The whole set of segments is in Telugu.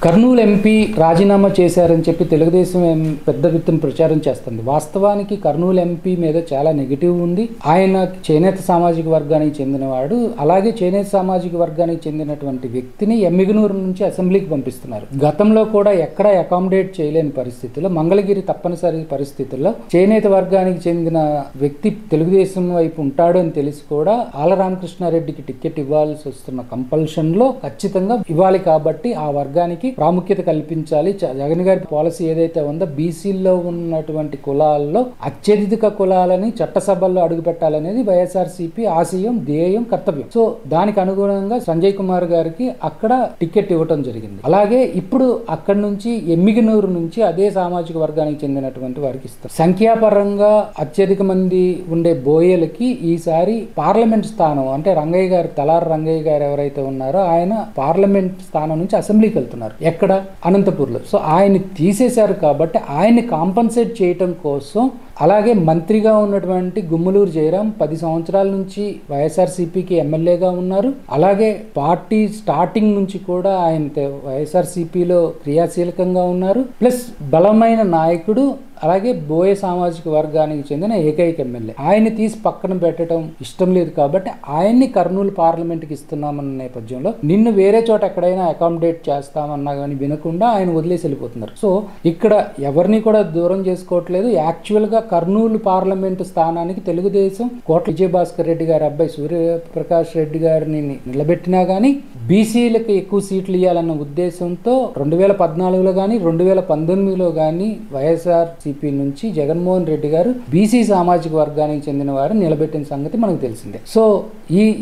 కర్నూలు ఎంపీ రాజీనామా చేశారని చెప్పి తెలుగుదేశం పెద్ద ఎత్తున ప్రచారం చేస్తుంది. వాస్తవానికి కర్నూలు ఎంపీ మీద చాలా నెగిటివ్ ఉంది. ఆయన చేనేత సామాజిక వర్గానికి చెందినవాడు. అలాగే చేనేత సామాజిక వర్గానికి చెందినటువంటి వ్యక్తిని ఎమ్మిగనూరు నుంచి అసెంబ్లీకి పంపిస్తున్నారు. గతంలో కూడా ఎక్కడ అకామిడేట్ చేయలేని పరిస్థితుల్లో, మంగళగిరి తప్పనిసరి పరిస్థితుల్లో చేనేత వర్గానికి చెందిన వ్యక్తి తెలుగుదేశం వైపు ఉంటాడు అని తెలిసి కూడా ఆల రామకృష్ణారెడ్డికి టికెట్ ఇవ్వాల్సి వస్తున్న కంపల్షన్ లో ఖచ్చితంగా ఇవ్వాలి. కాబట్టి ఆ వర్గానికి ప్రాముఖ్యత కల్పించాలి. జగన్ గారి పాలసీ ఏదైతే ఉందో బీసీల్లో ఉన్నటువంటి కులాల్లో అత్యధిక కులాలని చట్టసభల్లో అడుగుపెట్టాలనేది వైఎస్ఆర్సీపీ ఆశయం, ధ్యేయం, కర్తవ్యం. సో దానికి అనుగుణంగా సంజయ్ కుమార్ గారికి అక్కడ టికెట్ ఇవ్వటం జరిగింది. అలాగే ఇప్పుడు అక్కడి నుంచి ఎమ్మిగనూరు నుంచి అదే సామాజిక వర్గానికి చెందినటువంటి వారికి ఇస్తారు. సంఖ్యాపరంగా అత్యధిక మంది ఉండే బోయలకి ఈసారి పార్లమెంట్ స్థానం అంటే రంగయ్య గారు, తలారి రంగయ్య గారు ఎవరైతే ఉన్నారో ఆయన పార్లమెంట్ స్థానం నుంచి అసెంబ్లీకి వెళ్తున్నారు. ఎక్కడ? అనంతపూర్లో. సో ఆయన్ని తీసేశారు కాబట్టి ఆయన్ని కాంపన్సేట్ చేయటం కోసం, అలాగే మంత్రిగా ఉన్నటువంటి గుమ్మలూరు జయరాం 10 సంవత్సరాల నుంచి వైఎస్ఆర్సీపీకి ఎమ్మెల్యేగా ఉన్నారు. అలాగే పార్టీ స్టార్టింగ్ నుంచి కూడా ఆయన వైఎస్ఆర్సీపీలో క్రియాశీలకంగా ఉన్నారు. ప్లస్ బలమైన నాయకుడు, అలాగే బోయ సామాజిక వర్గానికి చెందిన ఏకైక ఎమ్మెల్యే. ఆయన్ని తీసి పక్కన పెట్టడం ఇష్టం లేదు కాబట్టి ఆయన్ని కర్నూలు పార్లమెంట్కి ఇస్తున్నామన్న నేపథ్యంలో నిన్ను వేరే చోట ఎక్కడైనా అకామిడేట్ చేస్తామన్నా కానీ వినకుండా ఆయన వదిలేసి వెళ్ళిపోతున్నారు. సో ఇక్కడ ఎవరిని కూడా దూరం చేసుకోవట్లేదు. యాక్చువల్ గా కర్నూలు పార్లమెంటు స్థానానికి తెలుగుదేశం కోట్ల విజయభాస్కర్ రెడ్డి గారి అబ్బాయి సూర్యప్రకాష్ రెడ్డి గారిని నిలబెట్టినా గానీ బీసీలకు ఎక్కువ సీట్లు ఇవ్వాలన్న ఉద్దేశంతో 2014లో కానీ 2019లో కానీ వైఎస్ఆర్ నుంచి జగన్మోహన్ రెడ్డి గారు బీసీ సామాజిక వర్గానికి చెందిన వారు నిలబెట్టిన సంగతి మనకు తెలిసిందే. సో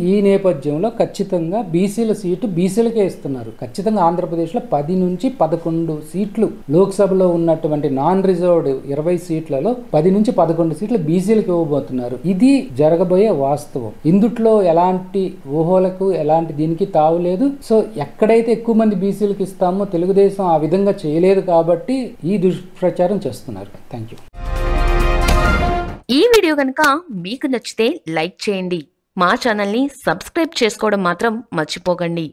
ఈ నేపథ్యంలో ఖచ్చితంగా బీసీల సీటు బీసీలకే ఇస్తున్నారు. ఖచ్చితంగా ఆంధ్రప్రదేశ్లో 10 నుంచి 11 సీట్లు, లోక్సభలో ఉన్నటువంటి నాన్ రిజర్వ్డ్ 20 సీట్లలో 10 నుంచి 11 సీట్లు బీసీలకు ఇవ్వబోతున్నారు. ఇది జరగబోయే వాస్తవం. ఇందుట్లో ఎలాంటి ఊహలకు ఎలాంటి దీనికి తావులేదు. సో ఎక్కడైతే ఎక్కువ మంది బీసీలకు ఇస్తామో తెలుగుదేశం ఆ విధంగా చేయలేదు కాబట్టి ఈ దుష్ప్రచారం చేస్తున్నారు. Thank you. ఈ వీడియో కనుక మీకు నచ్చితే లైక్ చేయండి. మా ఛానల్ని సబ్స్క్రైబ్ చేసుకోవడం మాత్రం మర్చిపోకండి.